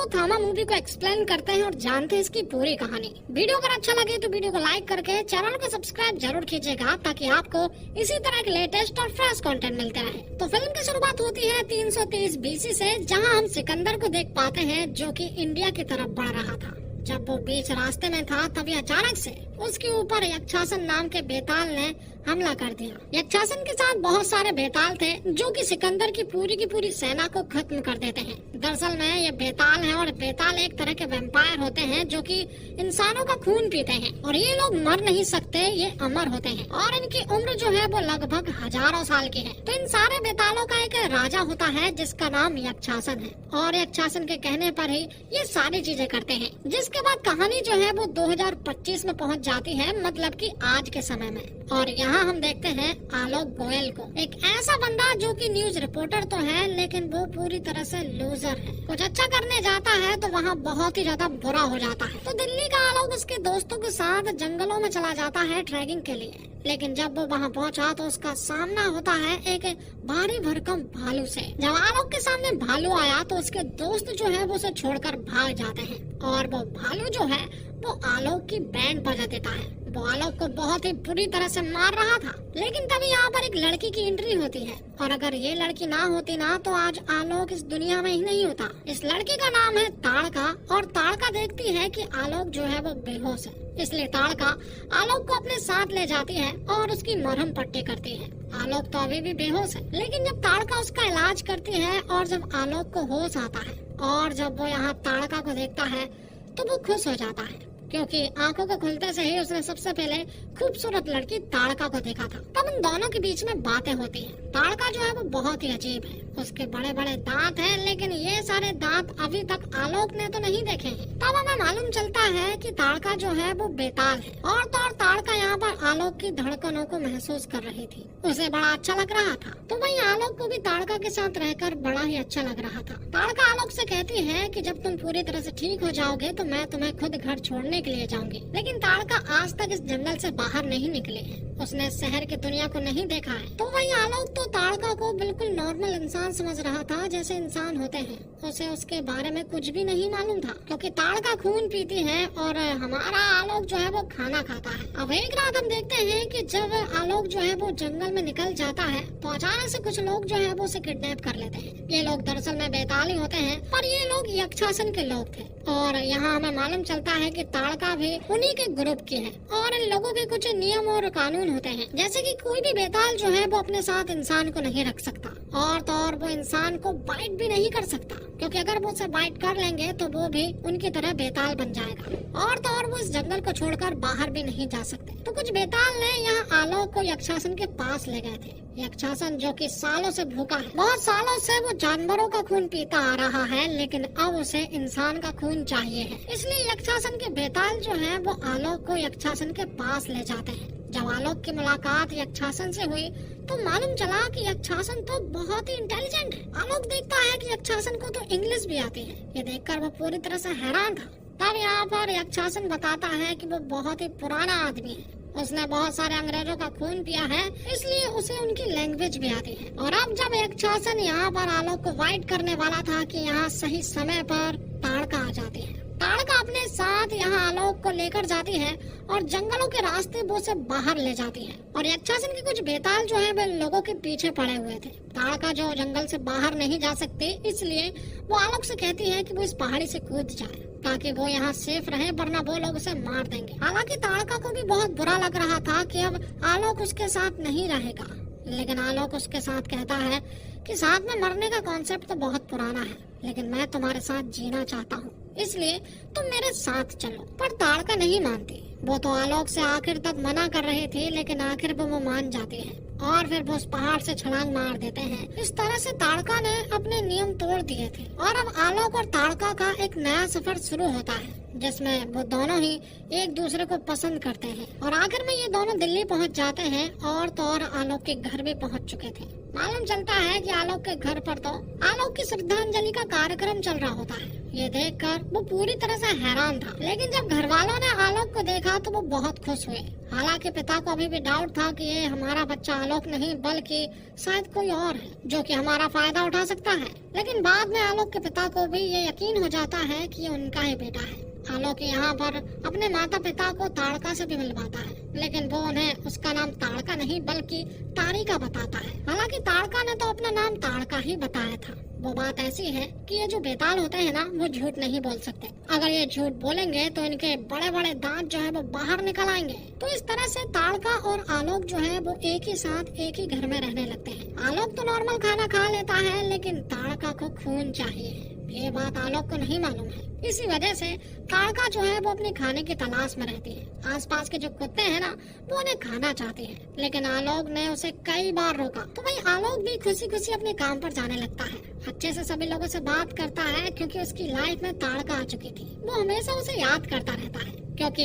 थामा मूवी को एक्सप्लेन करते हैं और जानते हैं इसकी पूरी कहानी। वीडियो अगर अच्छा लगे तो वीडियो को लाइक करके चैनल को सब्सक्राइब जरूर कीजिएगा ताकि आपको इसी तरह के लेटेस्ट और फ्रेश कंटेंट मिलते रहे। तो फिल्म की शुरुआत होती है 330 BC से, जहां हम सिकंदर को देख पाते हैं जो कि इंडिया की तरफ बढ़ रहा था। जब वो बीच रास्ते में था तभी अचानक से उसके ऊपर यक्षासन नाम के बेताल ने हमला कर दिया। यक्षासन के साथ बहुत सारे बेताल थे जो कि सिकंदर की पूरी सेना को खत्म कर देते हैं। दरअसल में ये बेताल हैं और बेताल एक तरह के वैम्पायर होते हैं जो कि इंसानों का खून पीते हैं और ये लोग मर नहीं सकते, ये अमर होते हैं और इनकी उम्र जो है वो लगभग हजारों साल की है। तो इन सारे बेतालों का एक राजा होता है जिसका नाम यक्षासन है और यक्षासन के कहने पर ही ये सारी चीजें करते हैं। जिसके बाद कहानी जो है वो 2025 में पहुंच जाती है, मतलब कि आज के समय में। और यहाँ हम देखते हैं आलोक गोयल को, एक ऐसा बंदा जो कि न्यूज रिपोर्टर तो है लेकिन वो पूरी तरह से लूजर है। कुछ अच्छा करने जाता है तो वहाँ बहुत ही ज्यादा बुरा हो जाता है। तो दिल्ली का आलोक उसके दोस्तों के साथ जंगलों में चला जाता है ट्रैकिंग के लिए, लेकिन जब वो वहाँ पहुँचा तो उसका सामना होता है एक भारी भरकम भालू से। जब आलोक के सामने भालू आया तो उसके दोस्त जो है वो उसे छोड़कर भाग जाते हैं और वो भालू जो है वो आलोक की बैंड बजा देता है। वो आलोक को बहुत ही बुरी तरह से मार रहा था, लेकिन तभी यहाँ पर एक लड़की की एंट्री होती है और अगर ये लड़की ना होती ना तो आज आलोक इस दुनिया में ही नहीं होता। इस लड़की का नाम है ताड़का और ताड़का देखती है कि आलोक जो है वो बेहोश है, इसलिए ताड़का आलोक को अपने साथ ले जाती है और उसकी मरहम पट्टी करती है। आलोक तो अभी भी बेहोश है, लेकिन जब ताड़का उसका इलाज करती है और जब आलोक को होश आता है और जब वो यहाँ ताड़का को देखता है तो वो खुश हो जाता है क्योंकि आंखों को खुलते से ही उसने सबसे पहले खूबसूरत लड़की ताड़का को देखा था। तब उन दोनों के बीच में बातें होती हैं। ताड़का जो है वो बहुत ही अजीब है, उसके बड़े बड़े दांत हैं, लेकिन ये सारे दांत अभी तक आलोक ने तो नहीं देखे हैं। तब हमें मालूम चलता है कि ताड़का जो है वो बेताल है और तो और ताड़का यहाँ पर आलोक की धड़कनों को महसूस कर रही थी। उसे बड़ा अच्छा लग रहा था, तो वही आलोक को भी ताड़का के साथ रहकर बड़ा ही अच्छा लग रहा था। ताड़का आलोक से कहती है कि जब तुम पूरी तरह से ठीक हो जाओगे तो मैं तुम्हें खुद घर छोड़ने के लिए जाऊंगी। लेकिन ताड़का आज तक इस जंगल से बाहर नहीं निकली है, उसने शहर की दुनिया को नहीं देखा है। तो वही आलोक तो ताड़का को बिल्कुल नॉर्मल इंसान समझ रहा था, जैसे इंसान होते हैं। उसे उसके बारे में कुछ भी नहीं मालूम था क्योंकि ताड़का खून पीती है और हमारा आलोक जो है वो खाना खाता है। अब एक रात हम देखते हैं कि जब आलोक जो है वो जंगल में निकल जाता है तो अचानक से कुछ लोग जो है वो उसे किडनैप कर लेते हैं। ये लोग दरअसल में बेताल ही होते हैं, पर ये लोग यक्षासन के लोग थे और यहाँ हमें मालूम चलता है कि ताड़का भी उन्हीं के ग्रुप की है और इन लोगों के कुछ नियम और कानून होते हैं, जैसे कि कोई भी बेताल जो है वो अपने साथ इंसान को नहीं रख सकता और तो और वो इंसान को बाइट भी नहीं कर सकता क्योंकि अगर वो उसे बाइट कर लेंगे तो वो भी उनकी तरह बेताल बन जाएगा और तो और वो इस जंगल को छोड़कर बाहर भी नहीं जा सकते। तो कुछ बेताल ने यहाँ आलोक को यक्षासन के पास ले गए थे। यक्षासन जो कि सालों से भूखा है, बहुत सालों से वो जानवरों का खून पीता आ रहा है, लेकिन अब उसे इंसान का खून चाहिए है। इसलिए यक्षासन के बेताल जो है वो आलोक को यक्षासन के पास ले जाते हैं। जब आलोक की मुलाकात यक्षासन से हुई तो मालूम चला कि यक्षासन तो बहुत ही इंटेलिजेंट है। आलोक देखता है कि यक्षासन को तो इंग्लिश भी आती है। ये देखकर वो पूरी तरह से हैरान था। तब यहाँ पर यक्षासन बताता है कि वो बहुत ही पुराना आदमी है, उसने बहुत सारे अंग्रेजों का खून पिया है, इसलिए उसे उनकी लैंग्वेज भी आती है। और अब जब यक्षासन यहाँ पर आलोक को वाइट करने वाला था कि यहाँ सही समय पर ताड़का आ जाती है। ताड़का अपने साथ यहाँ आलोक को लेकर जाती है और जंगलों के रास्ते वो उसे बाहर ले जाती है और यक्षासन के कुछ बेताल जो है वे लोगों के पीछे पड़े हुए थे। ताड़का जो जंगल से बाहर नहीं जा सकती, इसलिए वो आलोक से कहती है कि वो इस पहाड़ी से कूद जाए ताकि वो यहाँ सेफ रहे, वरना वो लोग उसे मार देंगे। हालांकि ताड़का को भी बहुत बुरा लग रहा था कि अब आलोक उसके साथ नहीं रहेगा, लेकिन आलोक उसके साथ कहता है कि साथ में मरने का कॉन्सेप्ट तो बहुत पुराना है, लेकिन मैं तुम्हारे साथ जीना चाहता हूँ, इसलिए तुम मेरे साथ चलो। पर ताड़का नहीं मानती। वो तो आलोक से आखिर तक मना कर रही थी, लेकिन आखिर वो मान जाती है और फिर वो उस पहाड़ से छलांग मार देते हैं। इस तरह से ताड़का ने अपने नियम तोड़ दिए थे और अब आलोक और ताड़का का एक नया सफर शुरू होता है जिसमें वो दोनों ही एक दूसरे को पसंद करते हैं और आखिर में ये दोनों दिल्ली पहुंच जाते हैं और तो और आलोक के घर भी पहुंच चुके थे। मालूम चलता है कि आलोक के घर पर तो आलोक की श्रद्धांजलि का कार्यक्रम चल रहा होता है। ये देखकर वो पूरी तरह से हैरान था। लेकिन जब घर वालों ने आलोक को देखा तो वो बहुत खुश हुए। हालांकि पिता को अभी भी डाउट था कि ये हमारा बच्चा आलोक नहीं बल्कि शायद कोई और है जो कि हमारा फायदा उठा सकता है। लेकिन बाद में आलोक के पिता को भी ये यकीन हो जाता है कि ये उनका ही बेटा है। आलोक यहाँ पर अपने माता पिता को ताड़का से भी मिलवाता है, लेकिन वो उन्हें उसका नाम ताड़का नहीं बल्कि तारिका बताता है। हालांकि ताड़का ने तो अपना नाम ताड़का ही बताया था। वो बात ऐसी है कि ये जो बेताल होते हैं ना, वो झूठ नहीं बोल सकते। अगर ये झूठ बोलेंगे तो इनके बड़े बड़े दांत जो है वो बाहर निकल आएंगे। तो इस तरह से ताड़का और आलोक जो है वो एक ही साथ एक ही घर में रहने लगते हैं। आलोक तो नॉर्मल खाना खा लेता है, लेकिन ताड़का को खून चाहिए। ये बात आलोक को नहीं मालूम है। इसी वजह से ताड़का जो है वो अपने खाने की तलाश में रहती है। आसपास के जो कुत्ते हैं ना, वो उन्हें खाना चाहते हैं, लेकिन आलोक ने उसे कई बार रोका। तो वही आलोक भी खुशी खुशी अपने काम पर जाने लगता है। अच्छे से सभी लोगों से बात करता है, क्योंकि उसकी लाइफ में ताड़का आ चुकी थी। वो हमेशा उसे याद करता रहता है, क्योंकि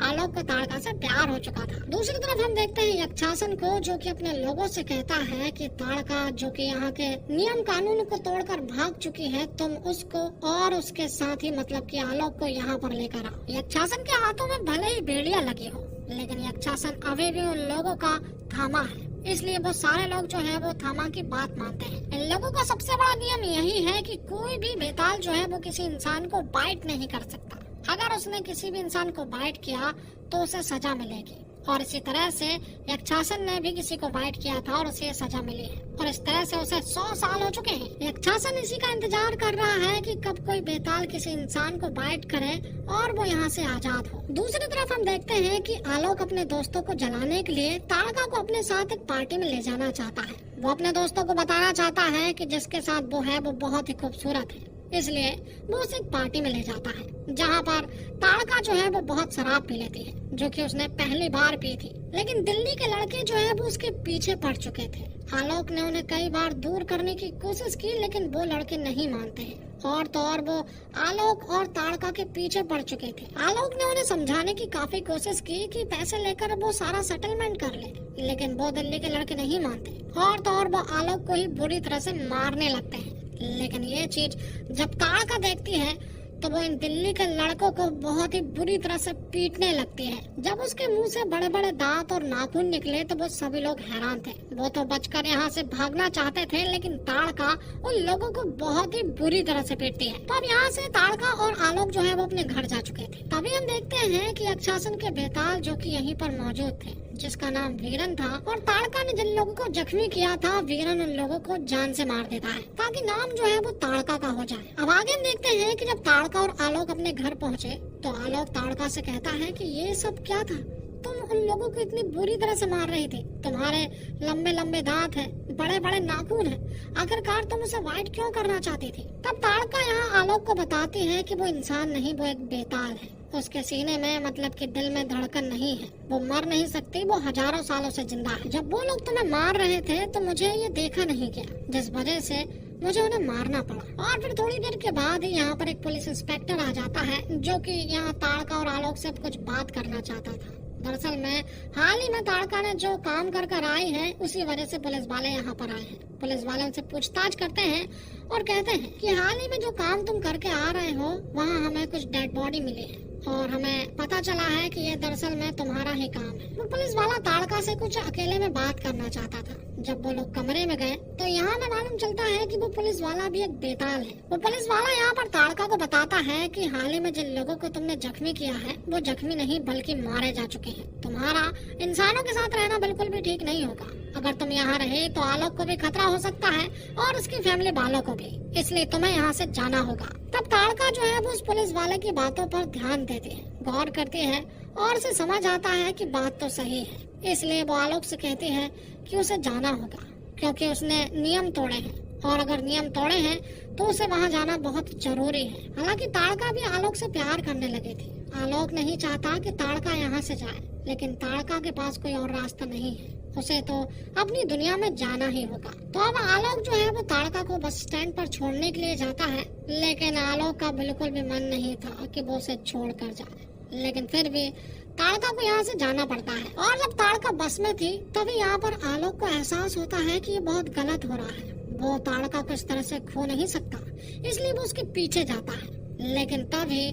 आलोक को ताड़का से प्यार हो चुका था। दूसरी तरफ हम देखते हैं यक्षासन को, जो कि अपने लोगों से कहता है कि ताड़का जो कि यहाँ के नियम कानून को तोड़कर भाग चुकी है, तुम उसको और उसके साथ ही मतलब कि आलोक को यहाँ पर लेकर आओ। यक्षासन के हाथों में भले ही बेड़ियां लगी हो, लेकिन यक्षासन अभी भी उन लोगों का थामा है। इसलिए वो सारे लोग जो है वो थामा की बात मानते हैं। इन लोगों का सबसे बड़ा नियम यही है कि कोई भी बेताल जो है वो किसी इंसान को बाइट नहीं कर सकता। अगर उसने किसी भी इंसान को बाइट किया तो उसे सजा मिलेगी। और इसी तरह से यक्षासन ने भी किसी को बाइट किया था और उसे सजा मिली है। और इस तरह से उसे 100 साल हो चुके हैं। यक्षासन इसी का इंतजार कर रहा है कि कब कोई बेताल किसी इंसान को बाइट करे और वो यहाँ से आजाद हो। दूसरी तरफ हम देखते हैं कि आलोक अपने दोस्तों को जलाने के लिए ताड़का को अपने साथ एक पार्टी में ले जाना चाहता है। वो अपने दोस्तों को बताना चाहता है कि जिसके साथ वो है वो बहुत ही खूबसूरत है, इसलिए वो उसे एक पार्टी में ले जाता है, जहाँ पर ताड़का जो है वो बहुत शराब पी लेती है, जो कि उसने पहली बार पी थी। लेकिन दिल्ली के लड़के जो है वो उसके पीछे पड़ चुके थे। आलोक ने उन्हें कई बार दूर करने की कोशिश की, लेकिन वो लड़के नहीं मानते हैं। और तो और वो आलोक और ताड़का के पीछे पड़ चुके थे। आलोक ने उन्हें समझाने की काफी कोशिश की कि पैसे लेकर वो सारा सेटलमेंट कर ले, लेकिन वो दिल्ली के लड़के नहीं मानते। और तो और वो आलोक को ही बुरी तरह से मारने लगते हैं। लेकिन ये चीज जब ताड़का देखती है तो वो इन दिल्ली के लड़कों को बहुत ही बुरी तरह से पीटने लगती है। जब उसके मुंह से बड़े बड़े दांत और नाखून निकले तो वो सभी लोग हैरान थे। वो तो बचकर यहाँ से भागना चाहते थे, लेकिन ताड़का उन लोगों को बहुत ही बुरी तरह से पीटती है। तो अब यहाँ से ताड़का और आलोक जो है वो अपने घर जा चुके थे। तभी हम देखते हैं कि यक्षासन के बेताल जो कि यहीं पर मौजूद थे, जिसका नाम वीरन था, और ताड़का ने जिन लोगों को जख्मी किया था, वीरन उन लोगों को जान से मार देता है ताकि नाम जो है वो ताड़का का हो जाए। अब आगे हम देखते हैं कि जब ताड़का और आलोक अपने घर पहुँचे तो आलोक ताड़का से कहता है कि ये सब क्या था, तुम उन लोगों को इतनी बुरी तरह से मार रही थी। तुम्हारे लंबे लंबे दांत है, बड़े बड़े नाखून है, आखिरकार तुम उसे वाइट क्यों करना चाहती थी। तब ताड़का यहाँ आलोक को बताती है कि वो इंसान नहीं, वो एक बेताल है। उसके सीने में मतलब कि दिल में धड़कन नहीं है, वो मर नहीं सकती, वो हजारों सालों से जिंदा है। जब वो लोग तुम्हें मार रहे थे तो मुझे ये देखा नहीं गया, जिस वजह से मुझे उन्हें मारना पड़ा। और फिर थोड़ी देर के बाद ही यहाँ पर एक पुलिस इंस्पेक्टर आ जाता है, जो कि यहाँ ताड़का और आलोक से कुछ बात करना चाहता था। दरअसल में हाल ही में ताड़का ने जो काम कर कर आई है, उसी वजह से पुलिस वाले यहाँ पर आए हैं। पुलिस वाले उनसे पूछताछ करते हैं और कहते हैं कि हाल ही में जो काम तुम करके आ रहे हो, वहाँ हमें कुछ डेड बॉडी मिली है और हमें पता चला है कि ये दरअसल में तुम्हारा ही काम है। वो पुलिस वाला ताड़का से कुछ अकेले में बात करना चाहता था। जब वो लोग कमरे में गए तो यहाँ में मालूम चलता है कि वो पुलिस वाला भी एक बेताल है। वो पुलिस वाला यहाँ पर ताड़का को बताता है कि हाल ही में जिन लोगों को तुमने जख्मी किया है, वो जख्मी नहीं बल्कि मारे जा चुके हैं। तुम्हारा इंसानों के साथ रहना बिल्कुल भी ठीक नहीं होगा। अगर तुम यहाँ रहे तो आलोक को भी खतरा हो सकता है और उसकी फैमिली वालों को भी, इसलिए तुम्हें यहाँ से जाना होगा। तब ताड़का जो है वो उस पुलिस वाले की बातों पर ध्यान देती है, गौर करती है और उसे समझ आता है कि बात तो सही है। इसलिए वो आलोक से कहती है कि उसे जाना होगा, क्योंकि उसने नियम तोड़े हैं और अगर नियम तोड़े हैं तो उसे वहाँ जाना बहुत जरूरी है। हालांकि ताड़का भी आलोक से प्यार करने लगी थी। आलोक नहीं चाहता कि ताड़का यहाँ से जाए, लेकिन ताड़का के पास कोई और रास्ता नहीं है, उसे तो अपनी दुनिया में जाना ही होगा। तो अब आलोक जो है वो ताड़का को बस स्टैंड पर छोड़ने के लिए जाता है, लेकिन आलोक का बिल्कुल भी मन नहीं था कि वो उसे छोड़ कर जाए। लेकिन फिर भी ताड़का को यहाँ से जाना पड़ता है। और जब ताड़का बस में थी तभी यहाँ पर आलोक को एहसास होता है कि ये बहुत गलत हो रहा है। वो ताड़का को इस तरह से खो नहीं सकता, इसलिए वो उसके पीछे जाता है। लेकिन तभी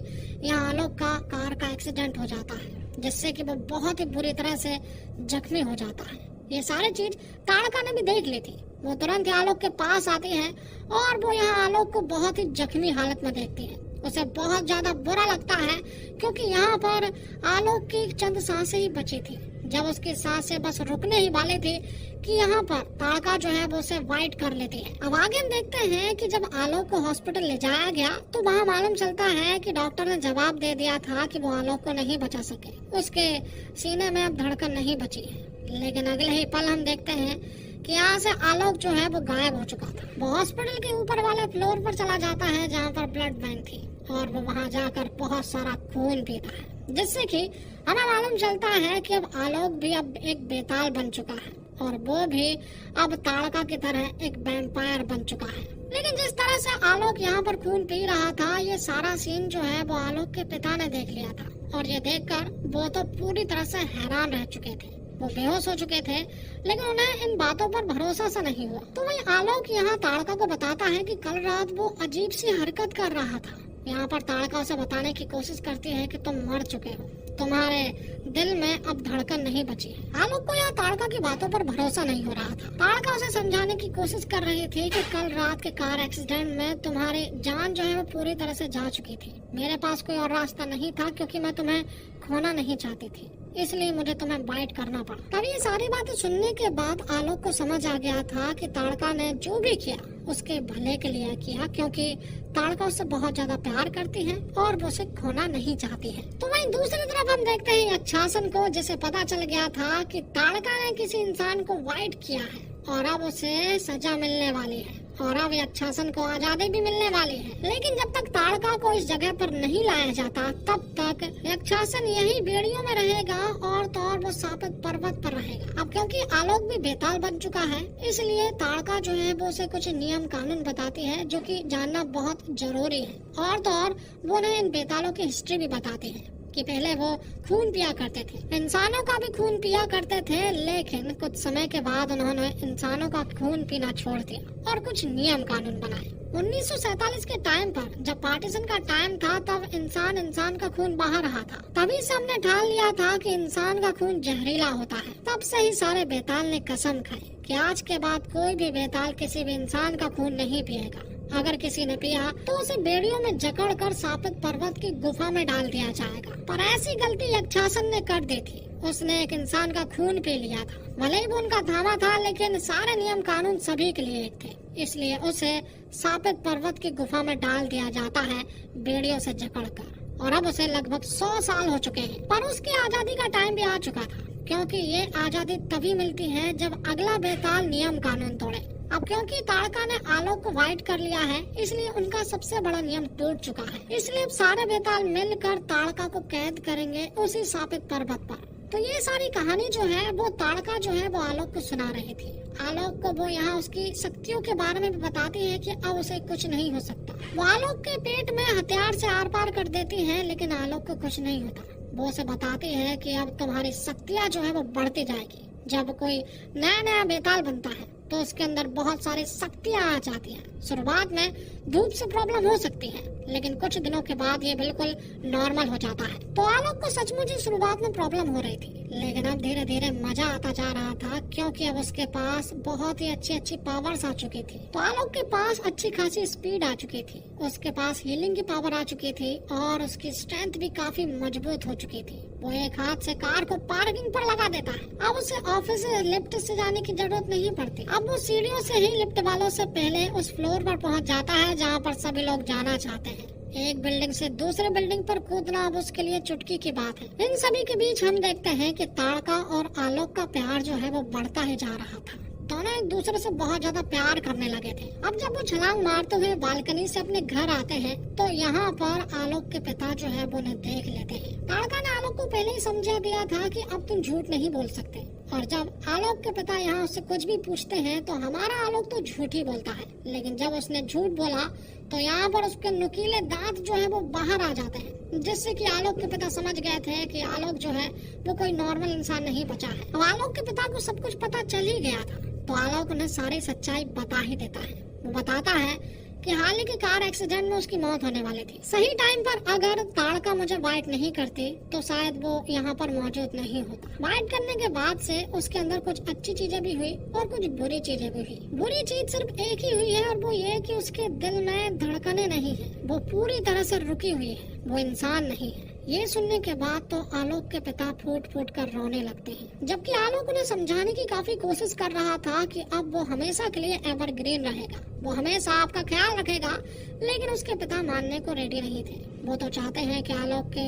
यहाँ आलोक का कार का एक्सीडेंट हो जाता है, जिससे कि वो बहुत ही बुरी तरह से जख्मी हो जाता है। ये सारी चीज ताड़का ने भी देख ली थी। वो तुरंत ही आलोक के पास आती है और वो यहाँ आलोक को बहुत ही जख्मी हालत में देखती है। उसे बहुत ज्यादा बुरा लगता है क्योंकि यहाँ पर आलोक की चंद सांसें ही बची थी। जब उसकी सांसें बस रुकने ही वाली थी कि यहाँ पर ताड़का जो है वो उसे वाइट कर लेती है। अब आगे हम देखते हैं कि जब आलोक को हॉस्पिटल ले जाया गया तो वहाँ मालूम चलता है कि डॉक्टर ने जवाब दे दिया था कि वो आलोक को नहीं बचा सके, उसके सीने में अब धड़कन नहीं बची है। लेकिन अगले ही पल हम देखते हैं कि यहाँ से आलोक जो है वो गायब हो चुका था। वो हॉस्पिटल के ऊपर वाले फ्लोर पर चला जाता है जहाँ पर ब्लड बैंक थी और वो वहाँ जाकर बहुत सारा खून पीता है, जिससे कि हमें मालूम चलता है कि अब आलोक भी अब एक बेताल बन चुका है और वो भी अब ताड़का की तरह एक वैम्पायर बन चुका है। लेकिन जिस तरह से आलोक यहाँ पर खून पी रहा था, ये सारा सीन जो है वो आलोक के पिता ने देख लिया था और ये देखकर वो तो पूरी तरह से हैरान रह चुके थे। वो बेहोश हो चुके थे, लेकिन उन्हें इन बातों पर भरोसा सा नहीं हुआ। तो वही आलोक यहाँ ताड़का को बताता है कि कल रात वो अजीब सी हरकत कर रहा था। यहाँ पर ताड़का उसे बताने की कोशिश करती है कि तुम मर चुके हो, तुम्हारे दिल में अब धड़कन नहीं बची है। आलोक को यहाँ ताड़का की बातों पर भरोसा नहीं हो रहा था। ताड़का उसे समझाने की कोशिश कर रही थी कि कल रात के कार एक्सीडेंट में तुम्हारी जान जो है वो पूरी तरह से जा चुकी थी। मेरे पास कोई और रास्ता नहीं था क्योंकि मैं तुम्हें खोना नहीं चाहती थी, इसलिए मुझे तुम्हें बाइट करना पड़ा। तब ये सारी बातें सुनने के बाद आलोक को समझ आ गया था कि ताड़का ने जो भी किया उसके भले के लिए किया, क्योंकि ताड़का उससे बहुत ज्यादा प्यार करती है और वो उसे खोना नहीं चाहती है। तो वहीं दूसरी तरफ हम देखते हैं अच्छासन को, जिसे पता चल गया था कि ताड़का ने किसी इंसान को वाइट किया है और अब उसे सजा मिलने वाली है और अब अच्छासन को आजादी भी मिलने वाली है। लेकिन जब तक ताड़का को इस जगह पर नहीं लाया जाता तब तक अच्छासन यही बेड़ियों में रहेगा और तो और वो सापित पर्वत पर रहेगा। अब क्योंकि आलोक भी बेताल बन चुका है, इसलिए ताड़का जो है वो उसे कुछ नियम कानून बताती है जो कि जानना बहुत जरूरी है। और तो और वो उन्हें इन बेतालों की हिस्ट्री भी बताती है कि पहले वो खून पिया करते थे, इंसानों का भी खून पिया करते थे, लेकिन कुछ समय के बाद उन्होंने इंसानों का खून पीना छोड़ दिया और कुछ नियम कानून बनाए। 1947 के टाइम पर जब पार्टीशन का टाइम था तब इंसान का खून बहा रहा था। तभी से हमने ठान लिया था कि इंसान का खून जहरीला होता है। तब से ही सारे बेताल ने कसम खाई कि आज के बाद कोई भी बेताल किसी भी इंसान का खून नहीं पिएगा। अगर किसी ने पिया तो उसे बेड़ियों में जकड़कर सापित पर्वत की गुफा में डाल दिया जाएगा। पर ऐसी गलती यक्षासन ने कर दी थी। उसने एक इंसान का खून पी लिया था। भले ही वो उनका धामा था, लेकिन सारे नियम कानून सभी के लिए एक थे, इसलिए उसे सापित पर्वत की गुफा में डाल दिया जाता है बेड़ियों से जकड़कर। और अब उसे लगभग 100 साल हो चुके हैं, पर उसकी आजादी का टाइम भी आ चुका था, क्योंकि ये आजादी तभी मिलती है जब अगला बेताल नियम कानून तोड़े। अब क्योंकि ताड़का ने आलोक को वाइट कर लिया है, इसलिए उनका सबसे बड़ा नियम टूट चुका है। इसलिए अब सारे बेताल मिलकर ताड़का को कैद करेंगे उसी सापित पर्वत पर। तो ये सारी कहानी जो है वो ताड़का जो है वो आलोक को सुना रही थी। आलोक को वो यहाँ उसकी शक्तियों के बारे में भी बताती है कि अब उसे कुछ नहीं हो सकता। वो आलोक के पेट में हथियार से आर पार कर देती है, लेकिन आलोक को कुछ नहीं होता। वो उसे बताती है कि अब तुम्हारी शक्तियाँ जो है वो बढ़ती जाएगी। जब कोई नया नया बेताल बनता है तो उसके अंदर बहुत सारी शक्तियाँ आ जाती हैं। शुरुआत में धूप से प्रॉब्लम हो सकती है, लेकिन कुछ दिनों के बाद ये बिल्कुल नॉर्मल हो जाता है। तो आलोक को सचमुच ही शुरुआत में प्रॉब्लम हो रही थी, लेकिन अब धीरे धीरे मजा आता जा रहा था, क्योंकि अब उसके पास बहुत ही अच्छी पावर्स आ चुकी थी। तो आलोक के पास अच्छी खासी स्पीड आ चुकी थी, उसके पास हीलिंग की पावर आ चुकी थी और उसकी स्ट्रेंथ भी काफी मजबूत हो चुकी थी। वो एक हाथ से कार को पार्किंग पर लगा देता है। अब उसे ऑफिस लिफ्ट से जाने की जरूरत नहीं पड़ती। अब वो सीढ़ियों से ही लिफ्ट वालों से पहले उस फ्लोर पर पहुंच जाता है जहां पर सभी लोग जाना चाहते हैं। एक बिल्डिंग से दूसरे बिल्डिंग पर कूदना अब उसके लिए चुटकी की बात है। इन सभी के बीच हम देखते हैं कि ताड़का और आलोक का प्यार जो है वो बढ़ता ही जा रहा था। दोनों एक दूसरे से बहुत ज्यादा प्यार करने लगे थे। अब जब वो छलांग मारते हुए बालकनी से अपने घर आते हैं तो यहाँ पर आलोक के पिता जो है वो उन्हें देख लेते हैं। ताड़का ने आलोक को पहले ही समझा दिया था कि अब तुम झूठ नहीं बोल सकते, और जब आलोक के पिता यहाँ उससे कुछ भी पूछते हैं तो हमारा आलोक तो झूठ ही बोलता है। लेकिन जब उसने झूठ बोला तो यहाँ पर उसके नुकीले दांत जो है वो बाहर आ जाते हैं, जिससे कि आलोक के पिता समझ गए थे कि आलोक जो है वो कोई नॉर्मल इंसान नहीं बचा है। अब आलोक के पिता को सब कुछ पता चल ही गया था, तो आलोक उन्हें सारी सच्चाई बता ही देता है। वो बताता है कि हाल ही के कार एक्सीडेंट में उसकी मौत होने वाली थी। सही टाइम पर अगर ताड़का मुझे बाइट नहीं करती तो शायद वो यहाँ पर मौजूद नहीं होता। बाइट करने के बाद से उसके अंदर कुछ अच्छी चीजें भी हुई और कुछ बुरी चीजें भी हुई। बुरी चीज सिर्फ एक ही हुई है और वो ये कि उसके दिल में धड़कने नहीं है, वो पूरी तरह से रुकी हुई है, वो इंसान नहीं है। ये सुनने के बाद तो आलोक के पिता फूट फूट कर रोने लगते हैं, जबकि आलोक उन्हें समझाने की काफी कोशिश कर रहा था कि अब वो हमेशा के लिए एवरग्रीन रहेगा, वो हमेशा आपका ख्याल रखेगा, लेकिन उसके पिता मानने को रेडी नहीं थे। वो तो चाहते हैं कि आलोक के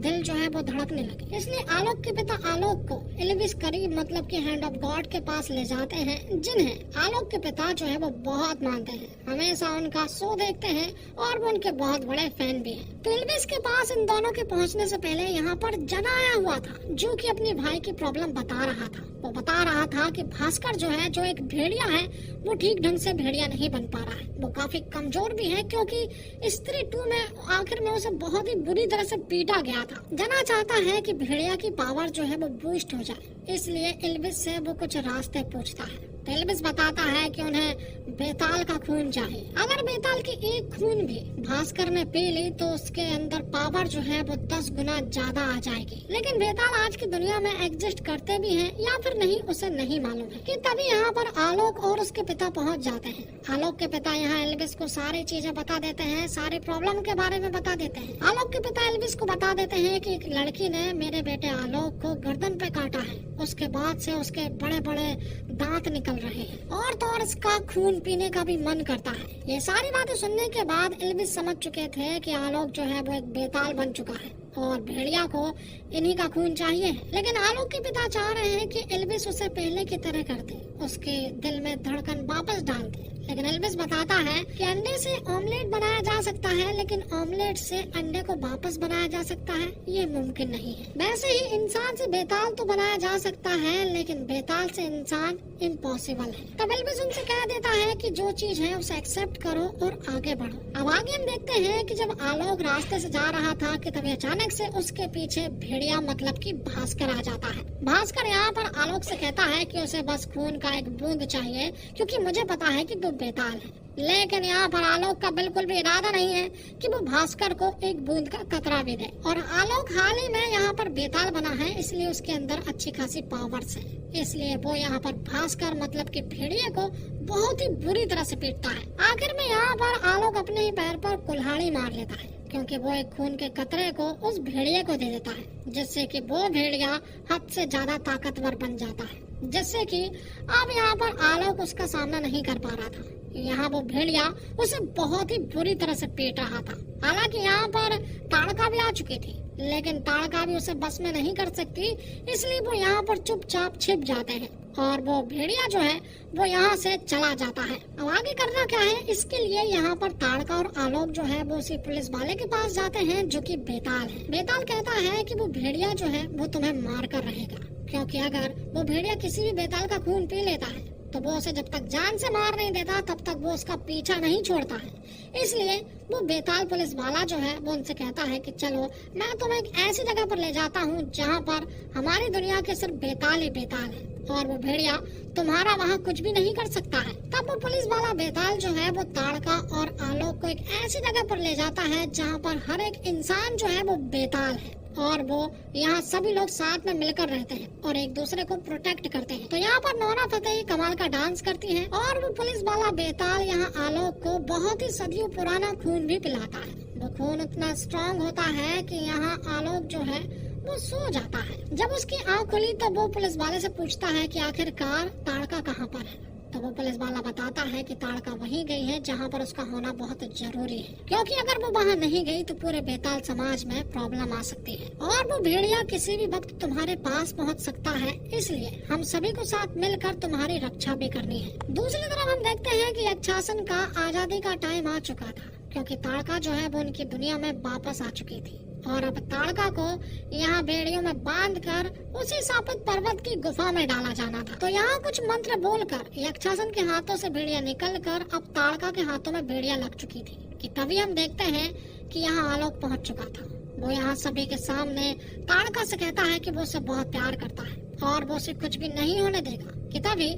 दिल जो है वो धड़कने लगे। इसलिए आलोक के पिता आलोक को एल्विस करीब मतलब कि हैंड ऑफ गॉड के पास ले जाते हैं, जिन्हें आलोक के पिता जो है वो बहुत मानते हैं, हमेशा उनका शो देखते हैं और वो उनके बहुत बड़े फैन भी हैं। तो एल्विस के पास इन दोनों के पहुंचने से पहले यहाँ पर जना आया हुआ था, जो कि अपने भाई की प्रॉब्लम बता रहा था। वो बता रहा था कि भास्कर जो है, जो एक भेड़िया है, वो ठीक ढंग से भेड़िया नहीं बन पा रहा है, वो काफी कमजोर भी है, क्योंकि स्त्री 2 में आखिर में उसे बहुत ही बुरी तरह से पीटा गया था। जना चाहता है कि भेड़िया की पावर जो है वो बूस्ट हो जाए, इसलिए एल्विस से वो कुछ रास्ते पूछता है। तो एल्विस बताता है कि उन्हें बेताल का खून चाहिए। अगर बेताल की एक खून भी भास्कर ने पी ली तो उसके अंदर पावर जो है वो 10 गुना ज्यादा आ जाएगी। लेकिन बेताल आज की दुनिया में एग्जिस्ट करते भी हैं या फिर नहीं, उसे नहीं मालूम है। कि तभी यहाँ पर आलोक और उसके पिता पहुँच जाते हैं। आलोक के पिता यहाँ एल्विस को सारी चीजें बता देते हैं, सारी प्रॉब्लम के बारे में बता देते हैं। आलोक के पिता एल्विस को बता देते हैं कि एक लड़की ने मेरे बेटे आलोक को गर्दन पे काटा है, उसके बाद से उसके बड़े बड़े दांत निकल रहे हैं और तो और इसका खून पीने का भी मन करता है। ये सारी बातें सुनने के बाद एल्विस समझ चुके थे कि आलोक जो है वो एक बेताल बन चुका है और भेड़िया को इन्हीं का खून चाहिए। लेकिन आलोक के पिता चाह रहे हैं कि एल्विस उसे पहले की तरह कर दे, उसके दिल में धड़कन वापस डाल दे। लेकिन एल्विस बताता है कि अंडे से ऑमलेट बनाया जा सकता है, लेकिन ऑमलेट से अंडे को वापस बनाया जा सकता है, ये मुमकिन नहीं है। वैसे ही इंसान से बेताल तो बनाया जा सकता है, लेकिन बेताल से इंसान इम्पॉसिबल है। तब एल्विस उनसे कह देता है कि जो चीज है उसे एक्सेप्ट करो और आगे बढ़ो। अब आगे हम देखते हैं कि जब आलोक रास्ते से जा रहा था कि तभी अचानक से उसके पीछे भेड़िया मतलब कि भास्कर आ जाता है। भास्कर यहाँ पर आलोक से कहता है कि उसे बस खून का एक बूंद चाहिए, क्योंकि मुझे पता है कि वो बेताल है। लेकिन यहाँ पर आलोक का बिल्कुल भी इरादा नहीं है कि वो भास्कर को एक बूंद का कतरा भी दे। और आलोक हाल ही में यहाँ पर बेताल बना है, इसलिए उसके अंदर अच्छी खासी पावर्स है, इसलिए वो यहाँ पर भास्कर मतलब कि भेड़िए को बहुत ही बुरी तरह से पीटता है। आखिर में यहाँ पर आलोक अपने ही पैर पर कुल्हाड़ी मार लेता है, क्योंकि वो एक खून के कतरे को उस भेड़िए को दे देता है, जिससे कि वो भेड़िया हद से ज्यादा ताकतवर बन जाता है, जिससे कि अब यहाँ पर आलोक उसका सामना नहीं कर पा रहा था। यहाँ वो भेड़िया उसे बहुत ही बुरी तरह से पीट रहा था। हालांकि यहाँ पर ताड़का भी आ चुकी थी, लेकिन ताड़का भी उसे बस में नहीं कर सकती, इसलिए वो यहाँ पर चुपचाप छिप जाते हैं और वो भेड़िया जो है वो यहाँ से चला जाता है। अब आगे करना क्या है, इसके लिए यहाँ पर ताड़का और आलोक जो है वो उसी पुलिस वाले के पास जाते हैं, जो कि बेताल है। बेताल कहता है कि वो भेड़िया जो है वो तुम्हें मार कर रहेगा, क्योंकि अगर वो भेड़िया किसी भी बेताल का खून पी लेता है तो वो उसे जब तक जान से मार नहीं देता तब तक वो उसका पीछा नहीं छोड़ता है। इसलिए वो बेताल पुलिस वाला जो है वो उनसे कहता है कि चलो मैं तुम्हें एक ऐसी जगह पर ले जाता हूँ जहाँ पर हमारी दुनिया के सिर्फ बेताल ही बेताल है और वो भेड़िया तुम्हारा वहाँ कुछ भी नहीं कर सकता है। तब वो पुलिस वाला बेताल जो है वो ताड़का और आलोक को एक ऐसी जगह पर ले जाता है जहाँ पर हर एक इंसान जो है वो बेताल है और वो यहाँ सभी लोग साथ में मिलकर रहते हैं और एक दूसरे को प्रोटेक्ट करते हैं। तो यहाँ पर नोरा फतेही कमाल का डांस करती है और वो पुलिस वाला बेताल यहाँ आलोक को बहुत ही सदियों पुराना खून भी पिलाता है। वो खून इतना स्ट्रांग होता है कि यहाँ आलोक जो है वो सो जाता है। जब उसकी आँख खुली तो वो पुलिस वाले से पूछता है कि आखिरकार ताड़का कहाँ पर है। तो वो पुलिस वाला बताता है कि ताड़का वहीं गई है जहाँ पर उसका होना बहुत जरूरी है, क्योंकि अगर वो वहाँ नहीं गई तो पूरे बेताल समाज में प्रॉब्लम आ सकती है और वो भेड़िया किसी भी वक्त तुम्हारे पास पहुँच सकता है, इसलिए हम सभी को साथ मिलकर तुम्हारी रक्षा भी करनी है। दूसरी तरफ हम देखते हैं कि यक्षासन का आजादी का टाइम आ चुका था, क्योंकि ताड़का जो है वो उनकी दुनिया में वापस आ चुकी थी और अब ताड़का को यहाँ भेड़ियों में बांधकर उसी शापित पर्वत की गुफा में डाला जाना था। तो यहाँ कुछ मंत्र बोलकर यक्षासन के हाथों से भेड़िया निकलकर अब ताड़का के हाथों में भेड़िया लग चुकी थी कि तभी हम देखते हैं कि यहाँ आलोक पहुँच चुका था। वो यहाँ सभी के सामने ताड़का से कहता है कि वो उसे बहुत प्यार करता है और वो उसे कुछ भी नहीं होने देगा। कि तभी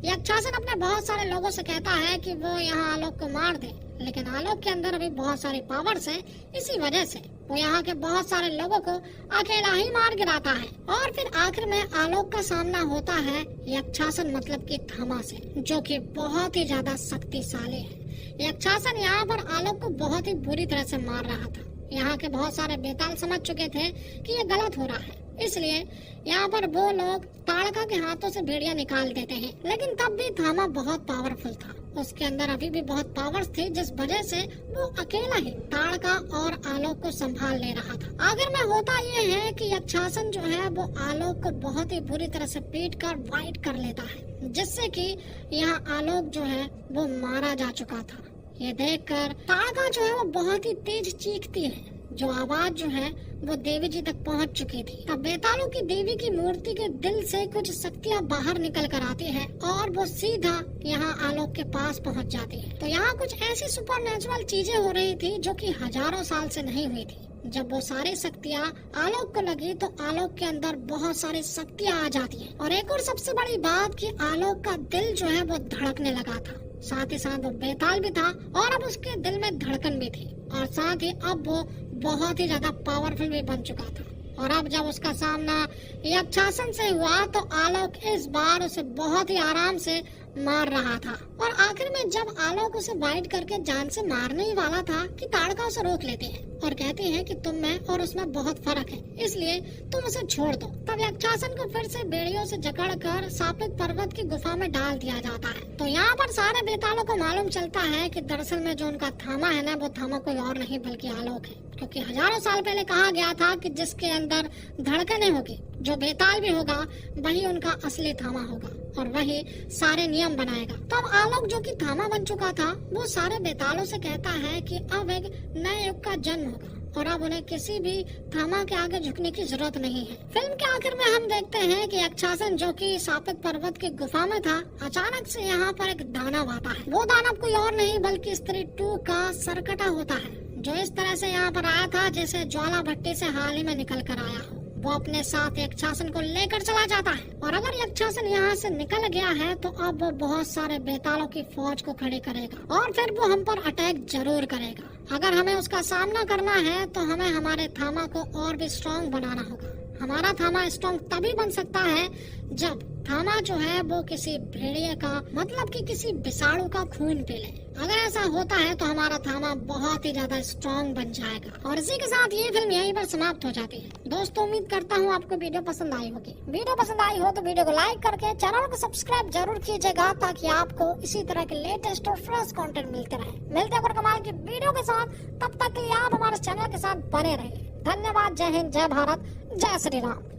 यक्षासन अपने बहुत सारे लोगों से कहता है कि वो यहाँ आलोक को मार दे, लेकिन आलोक के अंदर अभी बहुत सारी पावर्स है। इसी वजह से वो यहाँ के बहुत सारे लोगों को अकेला ही मार गिराता है। और फिर आखिर में आलोक का सामना होता है यक्षासन मतलब की थामा से, जो कि बहुत ही ज्यादा शक्तिशाली है। यक्षासन यहाँ पर आलोक को बहुत ही बुरी तरह से मार रहा था। यहाँ के बहुत सारे बेताल समझ चुके थे कि ये गलत हो रहा है, इसलिए यहाँ पर वो लोग ताड़का के हाथों से भेड़िया निकाल देते हैं। लेकिन तब भी थामा बहुत पावरफुल था, उसके अंदर अभी भी बहुत पावर्स थी, जिस वजह से वो अकेला ही ताड़का और आलोक को संभाल ले रहा था। आखिर में होता ये है कि यक्षासन जो है वो आलोक को बहुत ही बुरी तरह से पीट कर वाइट कर लेता है, जिससे कि यहाँ आलोक जो है वो मारा जा चुका था। ये देखकर ताड़का जो है वो बहुत ही तेज चीखती है, जो आवाज जो है वो देवी जी तक पहुंच चुकी थी। तब बेतालों की देवी की मूर्ति के दिल से कुछ शक्तियां बाहर निकल कर आती है और वो सीधा यहाँ आलोक के पास पहुंच जाती है। तो यहाँ कुछ ऐसी सुपरनेचुरल चीजें हो रही थी जो कि हजारों साल से नहीं हुई थी। जब वो सारी शक्तियाँ आलोक को लगी तो आलोक के अंदर बहुत सारी शक्तियाँ आ जाती हैं। और एक और सबसे बड़ी बात कि आलोक का दिल जो है वो धड़कने लगा था, साथ ही साथ वो बेताल भी था और अब उसके दिल में धड़कन भी थी, और साथ ही अब वो बहुत ही ज्यादा पावरफुल भी बन चुका था। और अब जब उसका सामना यक्षासन से हुआ तो आलोक इस बार उसे बहुत ही आराम से मार रहा था। और आखिर में जब आलोक उसे वाइट करके जान से मारने ही वाला था कि ताड़का उसे रोक लेती है और कहती है कि तुम में और उसमें बहुत फर्क है, इसलिए तुम उसे छोड़ दो। तब यक्षासन को फिर से बेड़ियों से जकड़कर सापित पर्वत की गुफा में डाल दिया जाता है। तो यहाँ पर सारे बेतालों को मालूम चलता है कि दरअसल में जो उनका थामा है ना, वो थामा कोई और नहीं बल्कि आलोक है, क्योंकि हजारों साल पहले कहा गया था कि जिसके अंदर धड़कनें होगी, जो बेताल भी होगा, वही उनका असली थामा होगा और वही सारे नियम बनाएगा। तब आलोक जो कि थामा बन चुका था वो सारे बेतालों से कहता है कि अब एक नए युग का जन्म होगा और अब उन्हें किसी भी थामा के आगे झुकने की जरूरत नहीं है। फिल्म के आखिर में हम देखते हैं कि यक्षासन जो कि सापित पर्वत की गुफा में था, अचानक से यहाँ पर एक दानव आता है। वो दानव कोई और नहीं बल्कि स्त्री 2 का सरकटा होता है, जो इस तरह से यहाँ पर आया था जैसे ज्वाला भट्टी से हाल ही में निकल कर आया हो। वो अपने साथ यक्षासन को लेकर चला जाता है और अगर यक्षासन यहाँ से निकल गया है तो अब वो बहुत सारे बेतालों की फौज को खड़ी करेगा और फिर वो हम पर अटैक जरूर करेगा। अगर हमें उसका सामना करना है तो हमें हमारे थामा को और भी स्ट्रॉन्ग बनाना होगा। हमारा थामा स्ट्रॉन्ग तभी बन सकता है जब थामा जो है वो किसी भेड़िए का मतलब कि किसी विषाणु का खून पी ले। अगर ऐसा होता है तो हमारा थामा बहुत ही ज्यादा स्ट्रॉन्ग बन जाएगा। और इसी के साथ ये फिल्म यहीं पर समाप्त हो जाती है। दोस्तों, उम्मीद करता हूँ आपको वीडियो पसंद आई होगी। वीडियो पसंद आई हो तो वीडियो को लाइक करके चैनल को सब्सक्राइब जरूर कीजिएगा, ताकि आपको इसी तरह के लेटेस्ट और फ्रेश कंटेंट मिलते रहे। मिलते हैं कमाल की वीडियो के साथ, तब तक के लिए आप हमारे चैनल के साथ बने रहिए। धन्यवाद। जय हिंद, जय भारत, जय श्री राम।